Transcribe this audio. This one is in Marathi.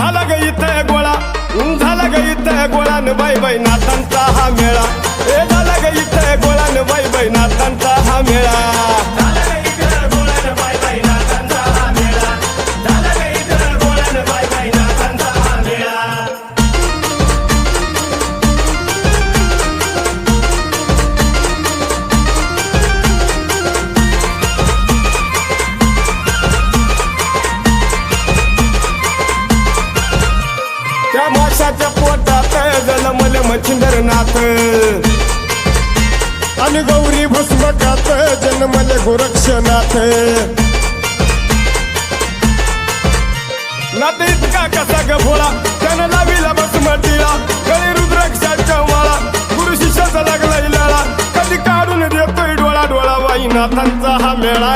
झाला ग इथं गोळा झाला ग इथं गोळा न बाई बाई नाथांचा हा मेळा ए झाला ग इथं गोळा न बाई बाई नाथांचा हा मेळा त्या माशाच्या पोटात जन्मले मच्छिंद्रनाथ आणि गौरी भस्मकात जन्मले गोरक्षनाथ नाथ इतका कसा ग भोळा त्यानं लाविला भस्मटीला गळी रुद्राक्षाच्या माळा गुरु शिष्याचा लागला इलाळा कधी काढून देतोय डोळा डोळा बाई नाथांचा हा मेळा